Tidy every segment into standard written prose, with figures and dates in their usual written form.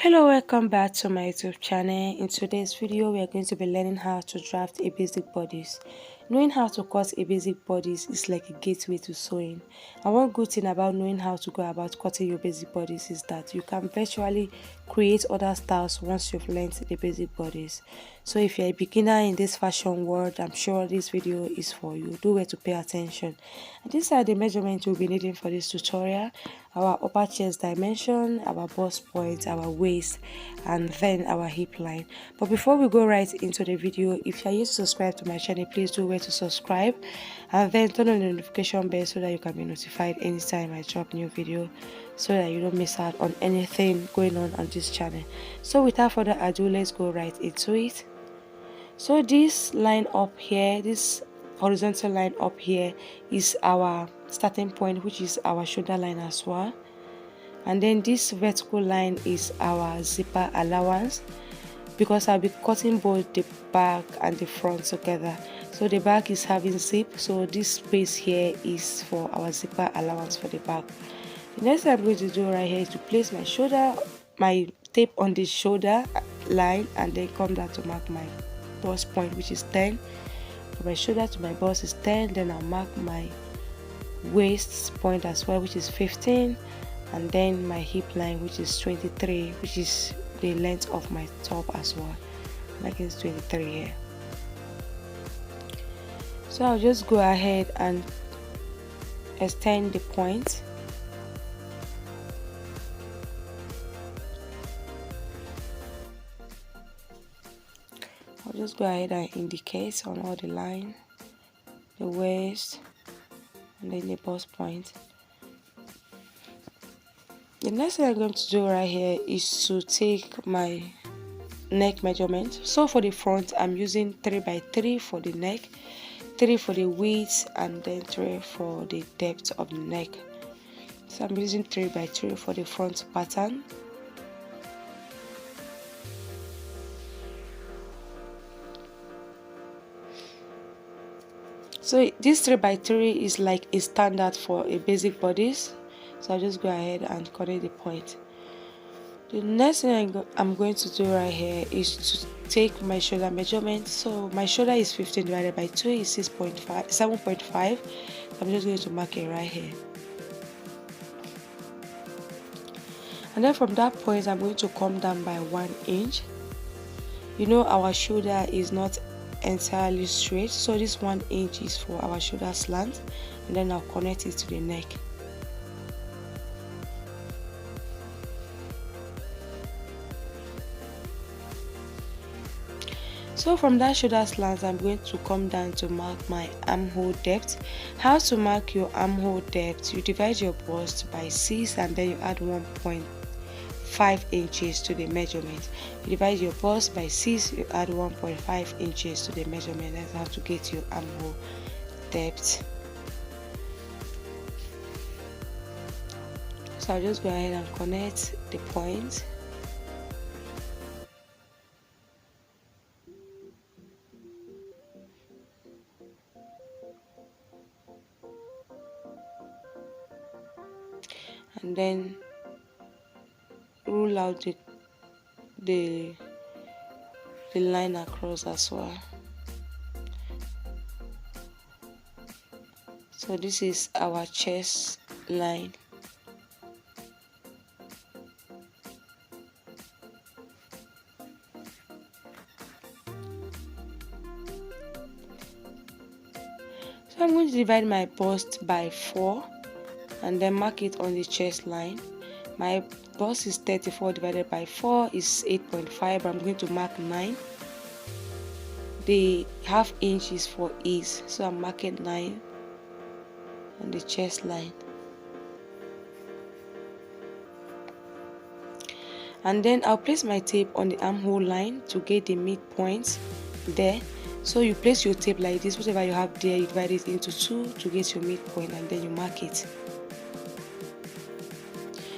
Hello, welcome back to my YouTube channel. In today's video, we are going to be learning how to draft a basic bodice. Knowing how to cut a basic bodice is like a gateway to sewing. And one good thing about knowing how to go about cutting your basic bodice is that you can virtually create other styles once you've learned the basic bodice. So if you're a beginner in this fashion world, I'm sure this video is for you. Do well to pay attention. And these are the measurements we'll be needing for this tutorial: our upper chest dimension, our bust point, our waist, and then our hip line. But before we go right into the video, if you are yet to subscribe to my channel, please do well to subscribe and then turn on the notification bell so that you can be notified anytime I drop new video, so that you don't miss out on anything going on this channel. So without further ado, let's go right into it. So this line up here, this horizontal line up here, is our starting point, which is our shoulder line as well. And then this vertical line is our zipper allowance, because I'll be cutting both the back and the front together. So the back is having zip, so this space here is for our zipper allowance for the back. The next thing I'm going to do right here is to place my tape on the shoulder line, and then come down to mark my bust point, which is 10. From my shoulder to my bust is 10. Then I'll mark my waist point as well, which is 15, and then my hip line, which is 23, which is the length of my top as well. Making it 23 here. So I'll just go ahead and extend the point. I'll just go ahead and indicate on all the line, the waist, and then the bust point. The next thing I'm going to do right here is to take my neck measurement. So for the front, I'm using 3 by 3 for the neck, 3 for the width, and then 3 for the depth of the neck. So I'm using 3 by 3 for the front pattern. So this 3 by 3 is like a standard for a basic bodice. So I'll just go ahead and connect the point. The next thing I'm going to do right here is to take my shoulder measurement. So my shoulder is 15 divided by 2 is 7.5. I'm just going to mark it right here. And then from that point, I'm going to come down by 1 inch. You know, our shoulder is not entirely straight, so this 1 inch is for our shoulder slant, and then I'll connect it to the neck. So from that shoulder slant, I'm going to come down to mark my armhole depth. How to mark your armhole depth: you divide your bust by 6 and then you add 1.5 inches to the measurement. You divide your bust by 6, you add 1.5 inches to the measurement. That's how to get your armhole depth. So I'll just go ahead and connect the point. And then rule out the line across as well. So this is our chest line. So I'm going to divide my bust by 4 and then mark it on the chest line. My bust is 34 divided by 4 is 8.5, but I'm going to mark 9. The half inch is for ease, so I'm marking 9 on the chest line. And then I'll place my tape on the armhole line to get the midpoint there. So you place your tape like this, whatever you have there, you divide it into 2 to get your midpoint, and then you mark it.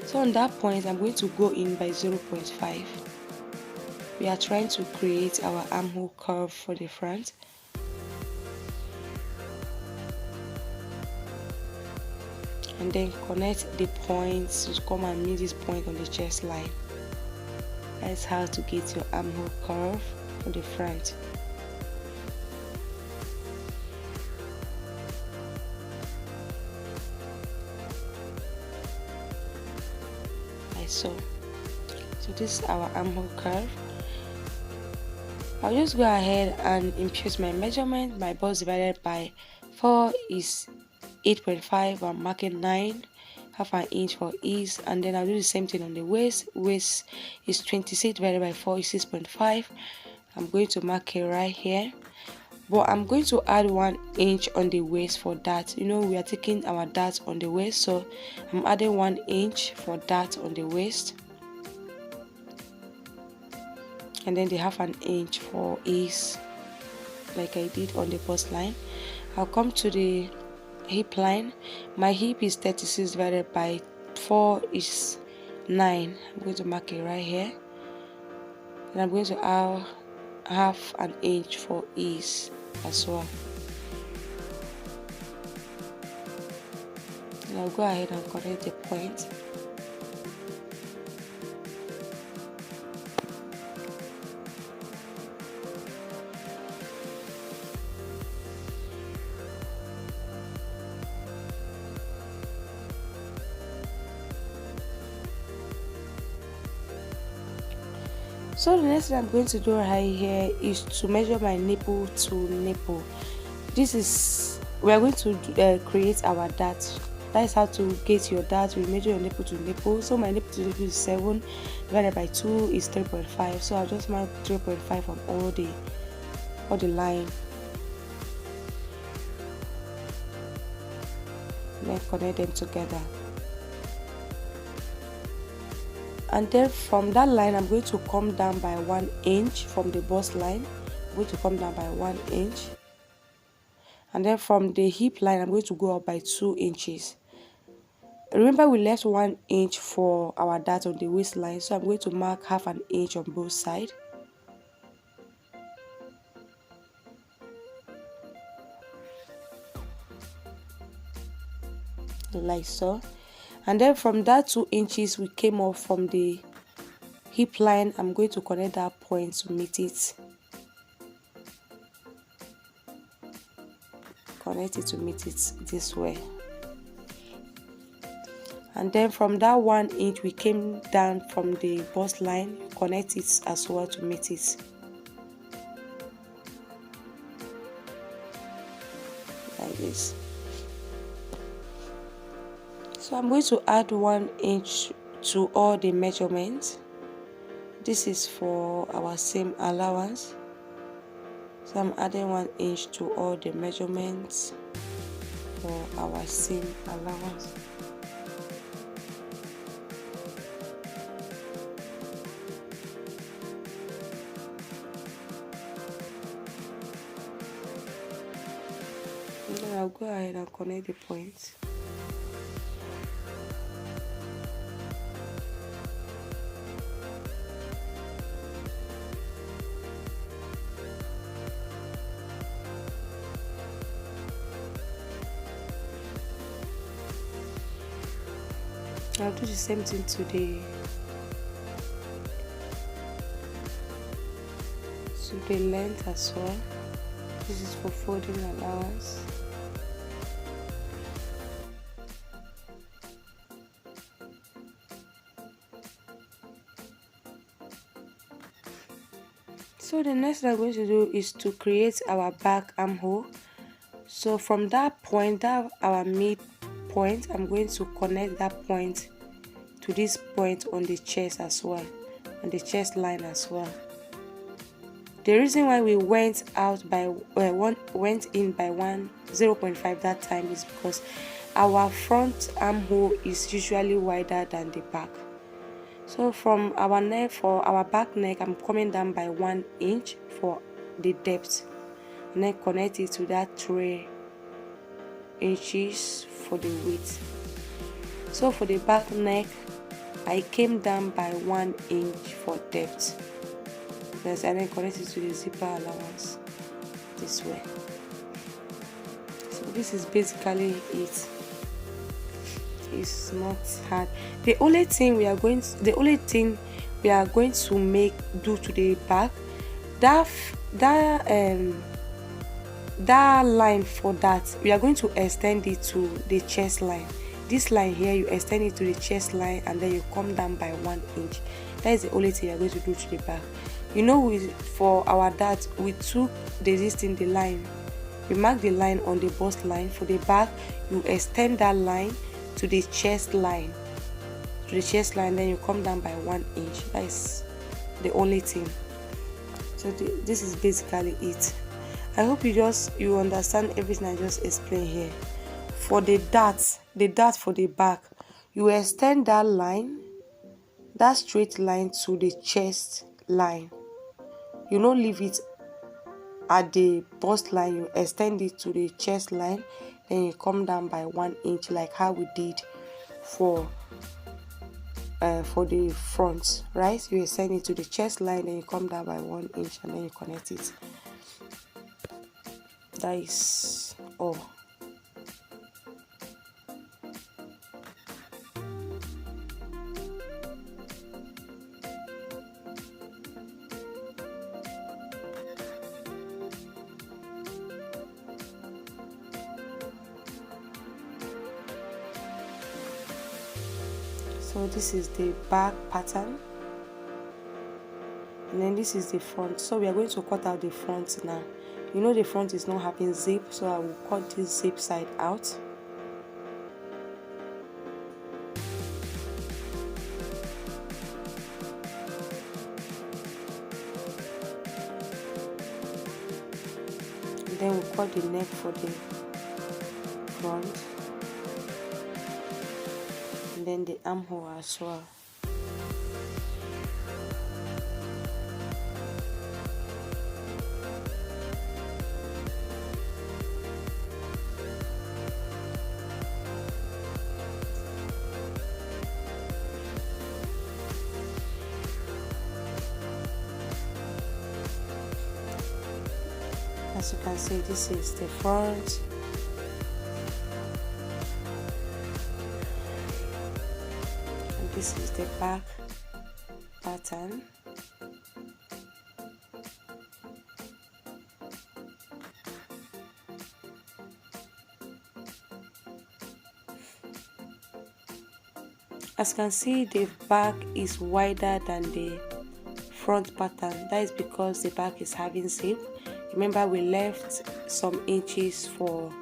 So on that point, I'm going to go in by 0.5. We are trying to create our armhole curve for the front. And then connect the points to come and meet this point on the chest line. That's how to get your armhole curve on the front. Like so. So this is our armhole curve. I'll just go ahead and impute my measurement. My bust divided by 4 is 8.5. I'm marking 9, half an inch for ease, and then I'll do the same thing on the waist. Waist is 26 divided by 4 is 6.5. I'm going to mark it right here, but I'm going to add 1 inch on the waist for that. You know, we are taking our dart on the waist, so I'm adding 1 inch for dart on the waist, and then the half an inch for ease, like I did on the bust line. I'll come to the hip line. My hip is 36 divided by 4 is 9. I'm going to mark it right here, and I'm going to add half an inch for ease as well. And I'll go ahead and correct the point. So the next thing I'm going to do right here is to measure my nipple to nipple. This is, we are going to create our dart. That is how to get your dart. We measure your nipple to nipple. So my nipple to nipple is 7 divided by 2 is 3.5. So I'll just mark 3.5 on all the line. Then connect them together. And then from that line, I'm going to come down by 1 inch from the bust line. I'm going to come down by 1 inch. And then from the hip line, I'm going to go up by 2 inches. Remember, we left 1 inch for our dart on the waistline, so I'm going to mark half an inch on both sides. Like so. And then from that 2 inches we came up from the hip line, I'm going to connect that point to meet it. Connect it to meet it this way. And then from that 1 inch we came down from the bust line, connect it as well to meet it. Like this. So I'm going to add 1 inch to all the measurements. This is for our seam allowance. So I'm adding 1 inch to all the measurements for our seam allowance. And then I'll go ahead and connect the points. I'll do the same thing to the length as well. This is for folding allowance. So the next thing I'm going to do is to create our back armhole. So from that point, our mid point, I'm going to connect that point to this point on the chest as well, on the chest line as well. The reason why we went out by went in by 0.5 that time is because our front armhole is usually wider than the back. So from our neck, for our back neck, I'm coming down by 1 inch for the depth, and then connect it to that 3 inches for the width. So for the back neck, I came down by 1 inch for depth. Yes, and then connect it to the zipper allowance this way. So this is basically it. It's not hard. The only thing we are going to do to the back, that line for that, we are going to extend it to the chest line. This line here, you extend it to the chest line and then you come down by 1 inch. That is the only thing you are going to do to the back. You know, for our dart, we took the line, we mark the line on the bust line. For the back, you extend that line to the chest line, then you come down by 1 inch. That is the only thing. So this is basically it. I hope you understand everything I just explained here. For the dart for the back, you extend that line, that straight line, to the chest line. You don't leave it at the bust line, you extend it to the chest line, then you come down by 1 inch, like how we did for the front, right? You extend it to the chest line, then you come down by 1 inch and then you connect it. That is all. So this is the back pattern, and then this is the front. So we are going to cut out the front now. You know the front is not having zip, so I will cut this zip side out. And then we'll cut the neck for the front, and then the armhole as well. As you can see, this is the front, and this is the back pattern. As you can see, the back is wider than the front pattern. That is because the back is having zip. Remember, we left some inches for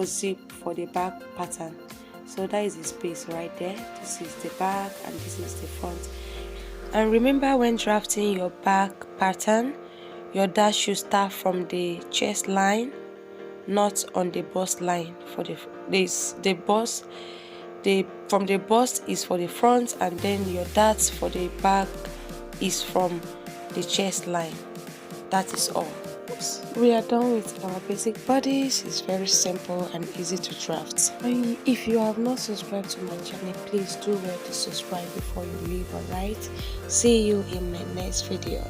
zip for the back pattern, so that is the space right there. This is the back and this is the front. And remember, when drafting your back pattern, your dart should start from the chest line, not on the bust line. For from the bust is for the front, and then your darts for the back is from the chest line. That is all. We are done with our basic bodice. It's very simple and easy to draft. And if you have not subscribed to my channel, please do well to subscribe before you leave. Alright, see you in my next video.